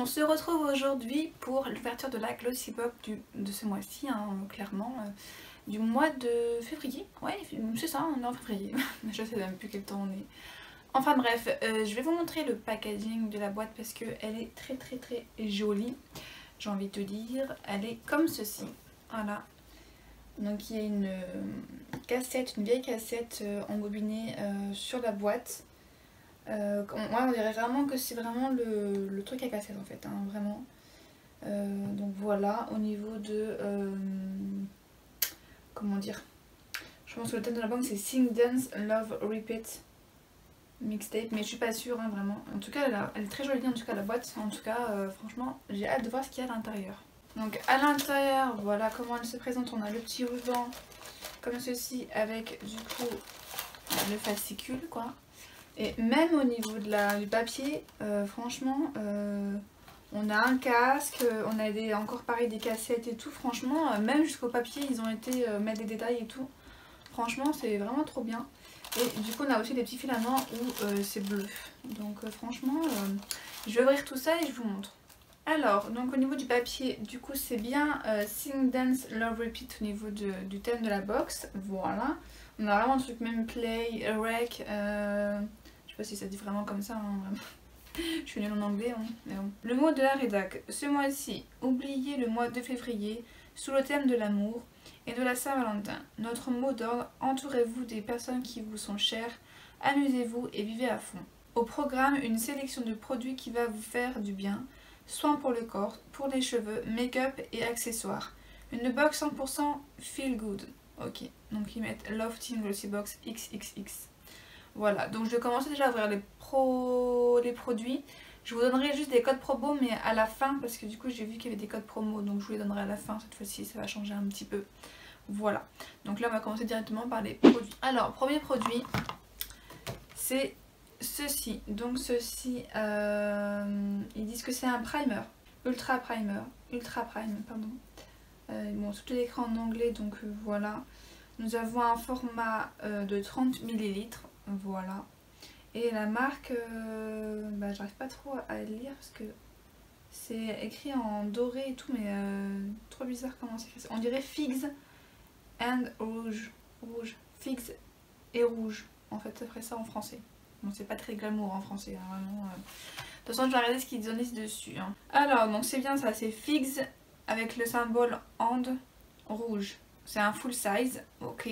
se retrouve aujourd'hui pour l'ouverture de la Glossybox de ce mois-ci, hein, clairement, du mois de février. Ouais, c'est ça, on est en février. Je sais même plus quel temps on est. Enfin bref, je vais vous montrer le packaging de la boîte parce qu'elle est très jolie. J'ai envie de te dire, elle est comme ceci. Voilà. Donc il y a une cassette, une vieille cassette embobinée sur la boîte. On dirait vraiment que c'est vraiment le truc à cassette en fait, hein, vraiment. Donc voilà, au niveau de... comment dire, je pense que le thème de la banque c'est Sing Dance Love Repeat Mixtape, mais je suis pas sûre, hein, vraiment. En tout cas elle est très jolie, en tout cas la boîte. En tout cas franchement j'ai hâte de voir ce qu'il y a à l'intérieur. Donc à l'intérieur, voilà comment elle se présente. On a le petit ruban comme ceci avec du coup le fascicule quoi. Et même au niveau de du papier, franchement, on a un casque, on a encore pareil des cassettes et tout. Franchement, même jusqu'au papier, ils ont été mettre des détails et tout. Franchement, c'est vraiment trop bien. Et du coup, on a aussi des petits filaments où c'est bleu. Donc franchement, je vais ouvrir tout ça et je vous montre. Alors, donc au niveau du papier, du coup, c'est bien Sing Dance Love Repeat au niveau du thème de la box. Voilà. On a vraiment un truc même play, rec, je sais pas si ça dit vraiment comme ça, hein, vraiment. Je suis nulle en anglais, hein, mais bon. Le mot de la rédac. Ce mois-ci, oubliez le mois de février sous le thème de l'amour et de la Saint-Valentin. Notre mot d'ordre, entourez-vous des personnes qui vous sont chères, amusez-vous et vivez à fond. Au programme, une sélection de produits qui va vous faire du bien, soins pour le corps, pour les cheveux, make-up et accessoires. Une box 100% feel good. Ok, donc ils mettent Love Team Glossybox XXX. Voilà, donc je vais commencer déjà à ouvrir les produits. Je vous donnerai juste des codes promo mais à la fin parce que du coup j'ai vu qu'il y avait des codes promo, donc je vous les donnerai à la fin cette fois-ci, ça va changer un petit peu. Voilà, donc là on va commencer directement par les produits. Alors, premier produit, c'est ceci. Donc ceci, ils disent que c'est un primer, ultra prime, pardon. Bon, tout l'écran en anglais, donc voilà. Nous avons un format de 30 ml. Voilà. Et la marque, j'arrive pas trop à lire parce que c'est écrit en doré et tout, mais trop bizarre comment c'est écrit. On dirait Figs and Rouge. Figs et rouge. En fait, ça ferait ça en français. Bon, c'est pas très glamour en français, hein, vraiment. De toute façon, je vais regarder ce qu'ils disent dessus. Hein. Alors, donc c'est bien ça, c'est Figs avec le symbole and rouge. C'est un full size, ok.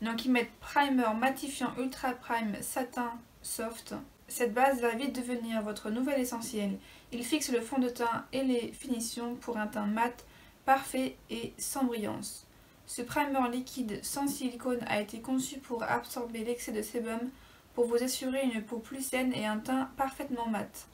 Donc ils mettent primer matifiant ultra prime satin soft. Cette base va vite devenir votre nouvel essentiel. Il fixe le fond de teint et les finitions pour un teint mat, parfait et sans brillance. Ce primer liquide sans silicone a été conçu pour absorber l'excès de sébum pour vous assurer une peau plus saine et un teint parfaitement mat.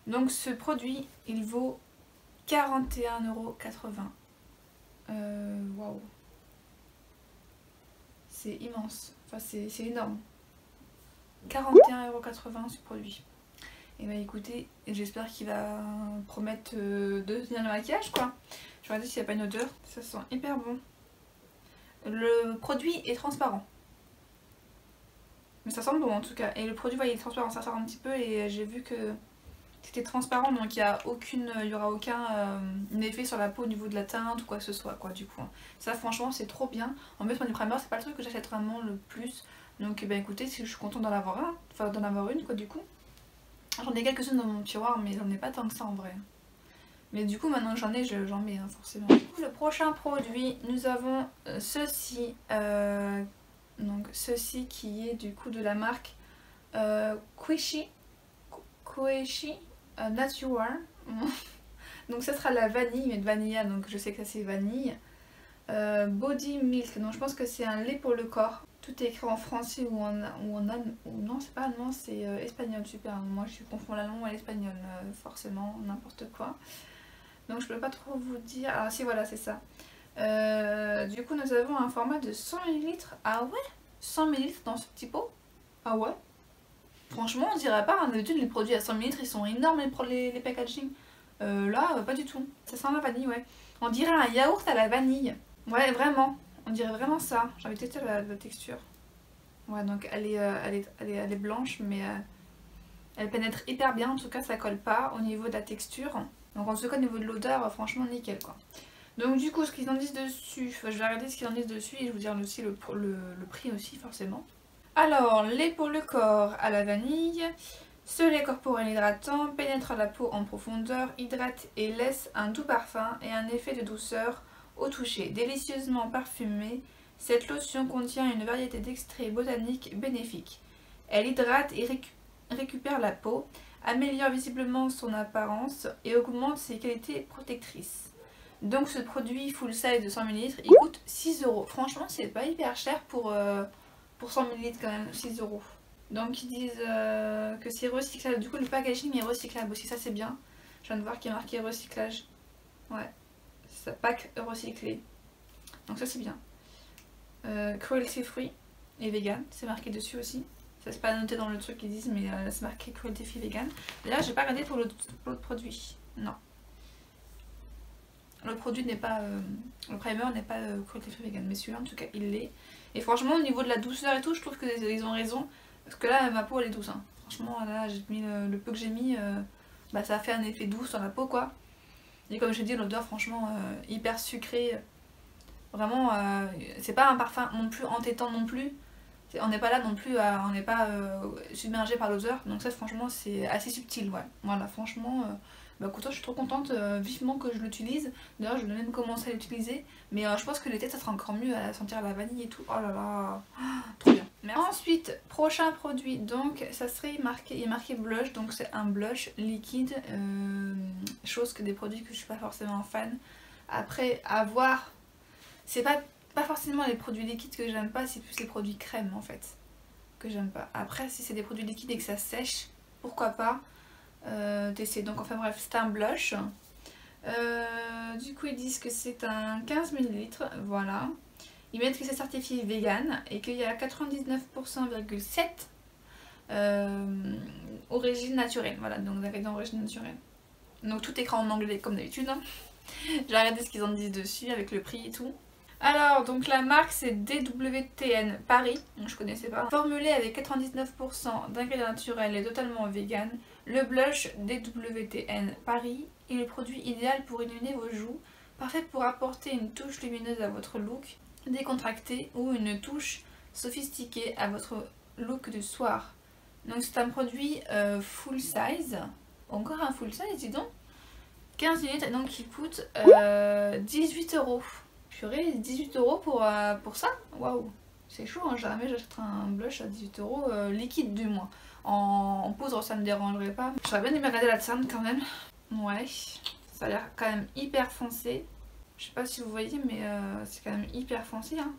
Donc ce produit, il vaut 41,80 €. Waouh! C'est immense, enfin c'est énorme. 41,80 € ce produit. Et bah écoutez, j'espère qu'il va promettre de tenir le maquillage quoi. Je vais regarder s'il n'y a pas une odeur, ça sent hyper bon. Le produit est transparent. Mais ça sent bon en tout cas. Et le produit, voyez, il est transparent, ça sort un petit peu et j'ai vu que c'était transparent, donc il n'y aura aucun effet sur la peau au niveau de la teinte ou quoi que ce soit quoi du coup. Ça franchement c'est trop bien. En plus moi du primer c'est pas le truc que j'achète vraiment le plus. Donc bah écoutez, je suis contente d'en avoir un, enfin d'en avoir une quoi du coup. J'en ai quelques-unes dans mon tiroir mais j'en ai pas tant que ça en vrai. Mais du coup maintenant que j'en ai, j'en mets hein, forcément. Le prochain produit, nous avons ceci. Donc ceci qui est du coup de la marque Queshi Natural. Donc ça sera la vanille, mais de vanilla, donc je sais que ça c'est vanille. Body Milk, donc je pense que c'est un lait pour le corps. Tout est écrit en français ou en allemand. Non, c'est pas allemand, c'est espagnol, super. Moi je confonds l'allemand et l'espagnol, forcément, n'importe quoi. Donc je peux pas trop vous dire. Ah si, voilà, c'est ça. Du coup, nous avons un format de 100 ml. Ah ouais, 100 ml dans ce petit pot. Ah ouais. Franchement, on dirait pas, hein, d'habitude les produits à 100 ml ils sont énormes les packaging. Là, pas du tout. Ça sent la vanille, ouais. On dirait un yaourt à la vanille. Ouais, vraiment. On dirait vraiment ça. J'ai envie de tester la texture. Ouais, donc elle est blanche, mais Elle pénètre hyper bien, en tout cas ça colle pas au niveau de la texture. Donc en tout cas au niveau de l'odeur, franchement nickel quoi. Donc du coup ce qu'ils en disent dessus, je vais regarder ce qu'ils en disent dessus et je vous dire aussi le prix aussi forcément. Alors, lait pour le corps à la vanille. Ce lait corporel hydratant pénètre la peau en profondeur, hydrate et laisse un doux parfum et un effet de douceur au toucher. Délicieusement parfumée, cette lotion contient une variété d'extraits botaniques bénéfiques. Elle hydrate et récupère la peau, améliore visiblement son apparence et augmente ses qualités protectrices. Donc ce produit full size de 100 ml, il coûte 6 €. Franchement, c'est pas hyper cher pour 100 ml quand même, 6 €. Donc ils disent que c'est recyclable. Du coup le packaging est recyclable aussi, ça c'est bien. Je viens de voir qu'il y a marqué recyclage. Ouais, c'est ça, pack recyclé. Donc ça c'est bien. Cruelty free et vegan, c'est marqué dessus aussi. Ça c'est pas noté dans le truc qu'ils disent, mais c'est marqué cruelty free vegan. Là j'ai pas regardé pour l'autre produit. Non. Le produit n'est pas. Le primer n'est pas cruelty free vegan, mais celui-là en tout cas il l'est. Et franchement au niveau de la douceur et tout, je trouve qu'ils ont raison. Parce que là ma peau elle est douce. Hein. Franchement là j'ai mis le peu que j'ai mis, bah, ça a fait un effet doux sur la peau quoi. Et comme j'ai dit l'odeur franchement hyper sucrée. Vraiment c'est pas un parfum non plus entêtant non plus. On n'est pas là non plus, on n'est pas submergé par l'odeur. Donc ça franchement c'est assez subtil ouais. Voilà franchement. Bah écoute, je suis trop contente, vivement que je l'utilise. D'ailleurs je vais même commencer à l'utiliser. Mais je pense que l'été ça sera encore mieux à sentir la vanille et tout. Oh là là, trop bien. Merci. Ensuite, prochain produit, donc ça serait marqué, il est marqué blush. Donc c'est un blush liquide, chose que des produits que je suis pas forcément fan. Après, à voir, c'est pas forcément les produits liquides que j'aime pas, c'est plus les produits crème en fait que j'aime pas. Après si c'est des produits liquides et que ça sèche, pourquoi pas tester. Donc enfin bref, c'est un blush. Du coup ils disent que c'est un 15 ml, voilà. Ils mettent que c'est certifié vegan et qu'il y a 99,7% origine naturelle. Voilà, donc ingrédients d'origine naturelle. Donc tout est écrit en anglais comme d'habitude. Hein. J'ai regardé ce qu'ils en disent dessus avec le prix et tout. Alors, donc la marque c'est DWTN Paris, donc je connaissais pas. Formulé avec 99% d'ingrédients naturels et totalement vegan, le blush DWTN Paris est le produit idéal pour illuminer vos joues, parfait pour apporter une touche lumineuse à votre look décontracté ou une touche sophistiquée à votre look du soir. Donc c'est un produit full size, encore un full size dis donc, 15 minutes donc qui coûte 18 €. Purée, 18 € pour ça? Waouh, c'est chaud, hein. Jamais j'achèterai un blush à 18 € liquide du moins. En poudre ça me dérangerait pas. J'aurais bien aimé regarder la teinte quand même. Ouais, ça a l'air quand même hyper foncé. Je sais pas si vous voyez mais c'est quand même hyper foncé hein.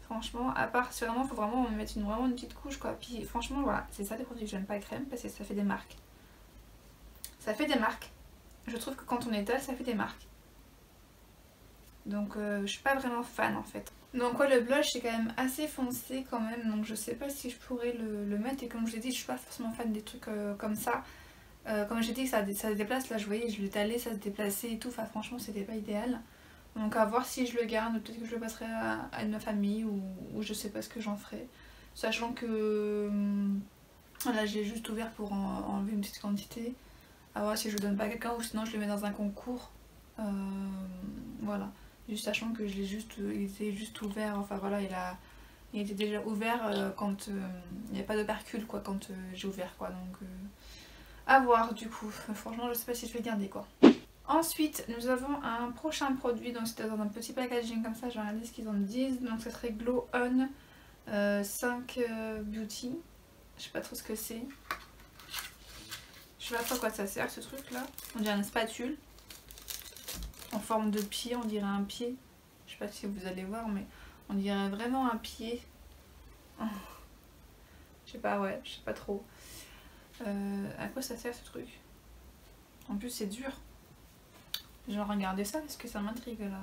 Franchement, à part si vraiment faut vraiment mettre vraiment une petite couche quoi. Puis franchement voilà, c'est ça les produits que j'aime pas crème parce que ça fait des marques. Ça fait des marques. Je trouve que quand on étale ça fait des marques. Donc je suis pas vraiment fan en fait. Donc ouais, le blush c'est quand même assez foncé quand même, donc je sais pas si je pourrais le mettre. Et comme je l'ai dit, je suis pas forcément fan des trucs comme ça. Comme j'ai dit ça se déplace, là je voyais je l'étalais, ça se déplaçait et tout, enfin franchement c'était pas idéal. Donc à voir si je le garde, peut-être que je le passerai à une famille ou je sais pas ce que j'en ferai. Sachant que là j'ai juste ouvert pour enlever une petite quantité. À voir si je le donne pas à quelqu'un ou sinon je le mets dans un concours. Voilà. Juste sachant que il était juste ouvert, enfin voilà, il était déjà ouvert quand il n'y avait pas d'opercule quoi, quand j'ai ouvert quoi, donc à voir du coup, franchement je sais pas si je vais garder quoi. Ensuite nous avons un prochain produit, donc c'était dans un petit packaging comme ça, je vais regarder ce qu'ils en disent, donc ça serait Glow On 5 Beauty, je sais pas trop ce que c'est, je sais pas trop à quoi ça sert ce truc là, on dirait une spatule. En forme de pied, on dirait un pied. Je sais pas si vous allez voir, mais on dirait vraiment un pied. Oh. Je sais pas, ouais, je sais pas trop. À quoi ça sert ce truc? En plus, c'est dur. Je vais regarder ça parce que ça m'intrigue là.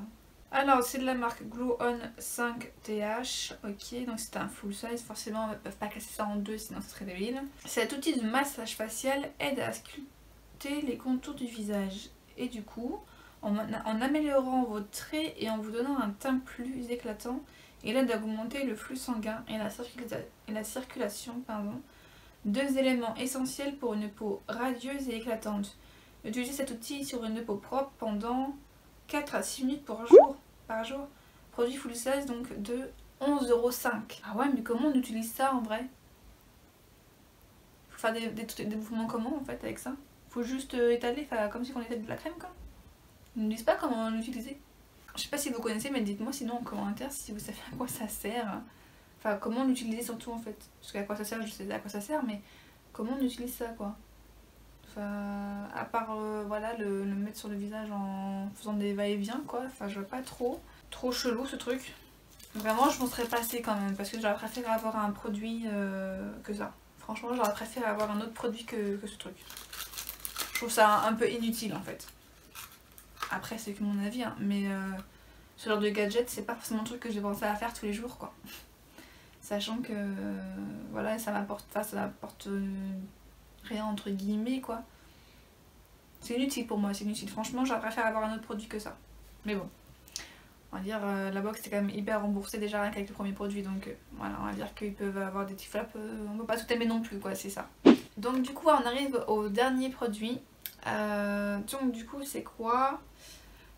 Alors, c'est de la marque Glow On 5TH. Ok, donc c'est un full size. Forcément, on ne peut pas casser ça en deux, sinon ça serait débile. Cet outil de massage facial aide à sculpter les contours du visage. Et du coup, en améliorant vos traits et en vous donnant un teint plus éclatant, il aide à augmenter le flux sanguin et la circulation 2 éléments essentiels pour une peau radieuse et éclatante. Utilisez cet outil sur une peau propre pendant 4 à 6 minutes par jour. Produit full size donc de 11,05 €. Ah ouais, mais comment on utilise ça en vrai? Faut faire des mouvements comment en fait avec ça? Faut juste étaler, comme si on étalait de la crème quoi. Ils ne disent pas comment l'utiliser. Je sais pas si vous connaissez, mais dites-moi sinon en commentaire si vous savez à quoi ça sert. Enfin, comment l'utiliser surtout en fait. Parce qu'à quoi ça sert, je sais à quoi ça sert, mais comment on utilise ça quoi. Enfin, à part voilà, le mettre sur le visage en faisant des va-et-vient quoi. Enfin, je vois pas trop. Trop chelou ce truc. Vraiment, je m'en serais passée quand même parce que j'aurais préféré avoir un produit que ça. Franchement, j'aurais préféré avoir un autre produit que ce truc. Je trouve ça un peu inutile en fait. Après, c'est que mon avis, hein, mais ce genre de gadget, c'est pas forcément un truc que j'ai pensé à faire tous les jours quoi. Sachant que voilà, ça m'apporte rien entre guillemets quoi. C'est inutile pour moi, c'est inutile. Franchement, j'aurais préféré avoir un autre produit que ça. Mais bon. On va dire, la box c'est quand même hyper remboursée déjà avec le premier produit, donc voilà, on va dire qu'ils peuvent avoir des petits flops, on peut pas tout aimer non plus quoi, c'est ça. Donc du coup on arrive au dernier produit, donc du coup c'est quoi?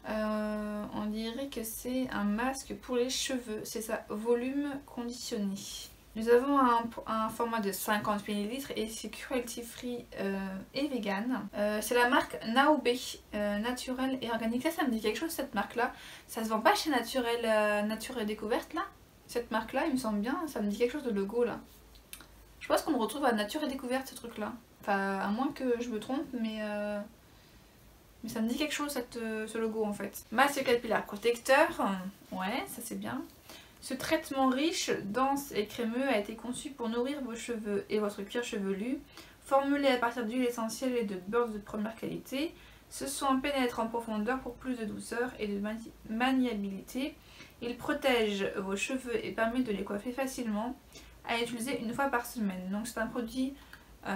On dirait que c'est un masque pour les cheveux, c'est ça, volume conditionné. Nous avons un format de 50 ml et c'est cruelty free et vegan. C'est la marque Naobe, naturel et organique. Ça me dit quelque chose cette marque là. Ça se vend pas chez Nature et Découverte là. Cette marque là, il me semble bien, ça me dit quelque chose de logo là. Je pense qu'on le retrouve à Nature et Découverte ce truc là. Enfin, à moins que je me trompe, mais ça me dit quelque chose ce logo en fait. Masque capillaire protecteur, ouais, ça c'est bien. Ce traitement riche, dense et crémeux a été conçu pour nourrir vos cheveux et votre cuir chevelu. Formulé à partir d'huile essentielle et de beurre de première qualité, ce soin pénètre en profondeur pour plus de douceur et de maniabilité. Il protège vos cheveux et permet de les coiffer facilement, à utiliser une fois par semaine. Donc c'est un produit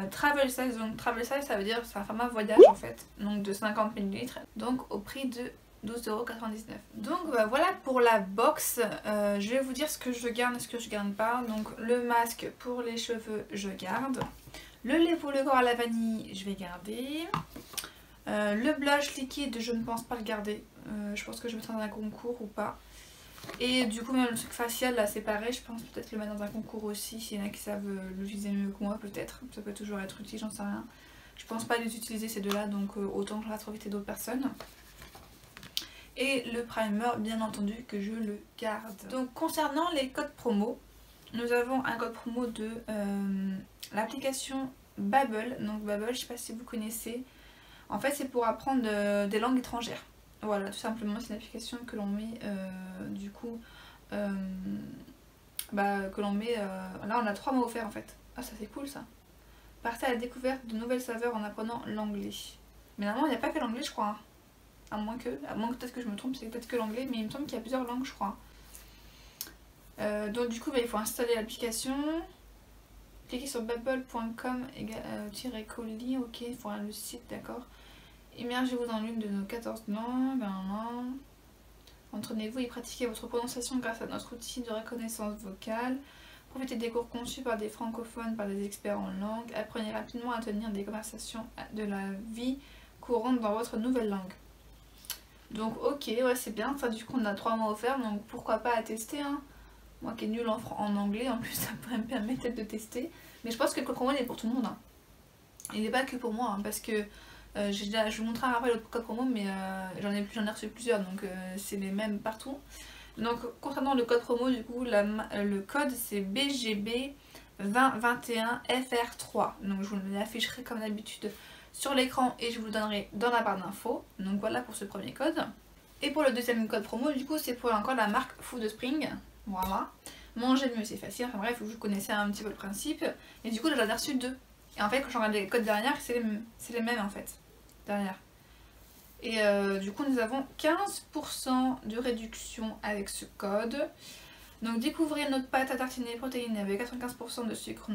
travel size, donc travel size ça veut dire c'est un format voyage en fait, donc de 50 ml, donc au prix de 12,99 €. Donc bah, voilà pour la box. Je vais vous dire ce que je garde et ce que je garde pas. Donc le masque pour les cheveux je garde. Le lait pour le corps à la vanille je vais garder. Le blush liquide je ne pense pas le garder. Je pense que je mettrai dans un concours ou pas. Et du coup même le truc facial là c'est pareil, je pense peut-être le mettre dans un concours aussi. S'il y en a qui savent l'utiliser mieux que moi peut-être. Ça peut toujours être utile, j'en sais rien. Je pense pas les utiliser ces deux là, donc autant que je fasse profiter d'autres personnes. Et le primer bien entendu que je le garde. Donc concernant les codes promo, nous avons un code promo de l'application Babbel. Donc Babbel, je sais pas si vous connaissez, en fait c'est pour apprendre des langues étrangères. Voilà, tout simplement c'est une application que l'on met du coup que l'on met là on a 3 mots offerts en fait. Ah ça c'est cool ça. Partez à la découverte de nouvelles saveurs en apprenant l'anglais. Mais normalement il n'y a pas que l'anglais je crois hein. À moins que peut-être que je me trompe, c'est peut-être que l'anglais, mais il me semble qu'il y a plusieurs langues, je crois. Donc du coup, il faut installer l'application. Cliquez sur babbel.com-colis, ok, il faut le site, d'accord. Immergez-vous dans l'une de nos 14 langues. Entraînez-vous et pratiquez votre prononciation grâce à notre outil de reconnaissance vocale. Profitez des cours conçus par des francophones, par des experts en langue. Apprenez rapidement à tenir des conversations de la vie courante dans votre nouvelle langue. Donc ok, ouais c'est bien, enfin du coup on a 3 mois offerts, donc pourquoi pas à tester hein. Moi qui est nulle en anglais, en plus ça pourrait me permettre de tester. Mais je pense que le code promo il est pour tout le monde hein. Il n'est pas que pour moi hein, parce que je vous montrerai après le code promo, mais j'en ai reçu plusieurs, donc c'est les mêmes partout. Donc concernant le code promo, du coup le code c'est BGB 2021 FR3. Donc je vous l'afficherai comme d'habitude sur l'écran et je vous le donnerai dans la barre d'infos. Donc voilà pour ce premier code. Et pour le deuxième code promo, du coup c'est pour encore la marque Food Spring. Voilà. Manger mieux c'est facile, enfin bref, vous connaissez un petit peu le principe. Et du coup j'en ai reçu 2. Et en fait quand je regarde les codes derrière, c'est les mêmes en fait. Derrière. Et du coup nous avons 15% de réduction avec ce code. Donc découvrez notre pâte à tartiner protéinée avec 95% de sucre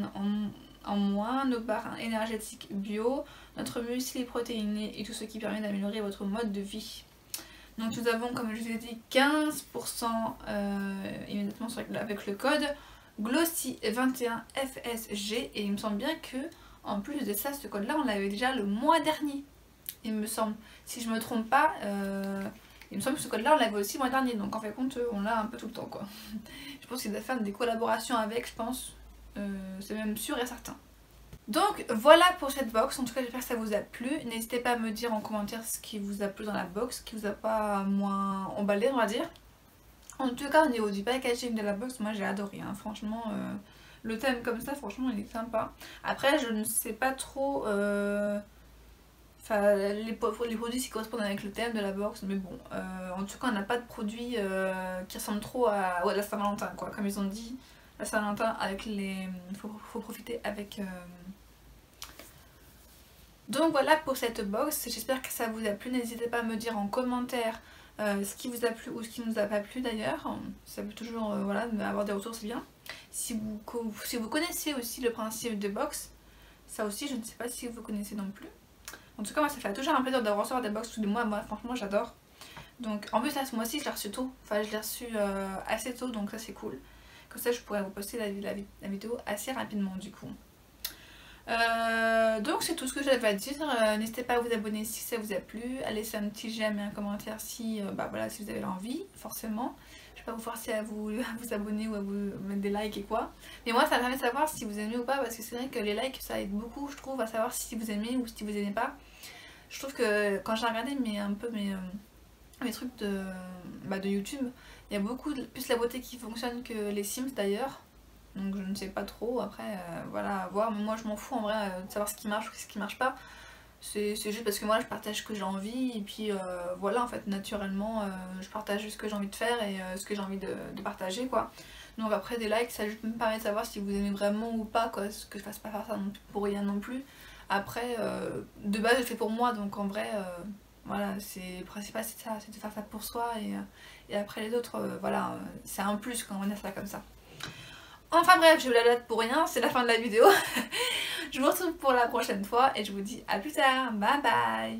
en moins, nos barres énergétiques bio, notre muesli protéiné et tout ce qui permet d'améliorer votre mode de vie. Donc nous avons, comme je vous ai dit, 15% immédiatement avec le code. Glossy 21 FSG. Et il me semble bien que, en plus de ça, ce code là on l'avait déjà le mois dernier, il me semble, si je me trompe pas. Il me semble que ce code là on l'avait aussi le mois dernier, donc en fait compte on l'a un peu tout le temps quoi. Je pense qu'il doit faire des collaborations avec, je pense, c'est même sûr et certain. Donc voilà pour cette box, en tout cas j'espère que ça vous a plu. N'hésitez pas à me dire en commentaire ce qui vous a plu dans la box, ce qui vous a pas moins emballé on va dire. En tout cas au niveau du packaging de la box, moi j'ai adoré, hein. Franchement le thème comme ça franchement il est sympa. Après je ne sais pas trop les produits qui correspondent avec le thème de la box, mais bon en tout cas on n'a pas de produits qui ressemblent trop à la Saint-Valentin quoi, comme ils ont dit. La Saint-Valentin avec les... faut profiter avec... Donc voilà pour cette box, j'espère que ça vous a plu. N'hésitez pas à me dire en commentaire ce qui vous a plu ou ce qui ne vous a pas plu d'ailleurs. Ça peut toujours voilà, avoir des retours, c'est bien. Si vous connaissez aussi le principe de box, ça aussi je ne sais pas si vous connaissez non plus. En tout cas moi ça fait toujours un plaisir de recevoir des box tous les mois, moi franchement j'adore. Donc en plus là ce mois-ci je l'ai reçu tôt, enfin je l'ai reçu assez tôt, donc ça c'est cool. Comme ça je pourrais vous poster la vidéo assez rapidement du coup. Donc c'est tout ce que j'avais à dire. N'hésitez pas à vous abonner si ça vous a plu, à laisser un petit j'aime et un commentaire si, voilà, si vous avez l'envie, forcément. Je vais pas vous forcer à vous abonner ou à vous mettre des likes et quoi. Mais moi ça me permet de savoir si vous aimez ou pas, parce que c'est vrai que les likes ça aide beaucoup je trouve à savoir si vous aimez ou si vous aimez pas. Je trouve que quand j'ai regardé mes trucs de YouTube, il y a beaucoup plus la beauté qui fonctionne que les Sims d'ailleurs. Donc je ne sais pas trop, après voilà à voir, mais moi je m'en fous en vrai de savoir ce qui marche ou ce qui marche pas. C'est juste parce que moi je partage ce que j'ai envie et puis voilà en fait naturellement je partage ce que j'ai envie de faire et ce que j'ai envie de partager quoi. Donc après des likes ça juste me permet de savoir si vous aimez vraiment ou pas quoi, parce que je fasse pas faire ça pour rien non plus. Après de base je le fais pour moi donc en vrai voilà c'est le principal c'est ça, c'est de faire ça pour soi et après les autres voilà c'est un plus quand on a ça comme ça. Enfin bref, je vous la date pour rien, c'est la fin de la vidéo. Je vous retrouve pour la prochaine fois et je vous dis à plus tard. Bye bye.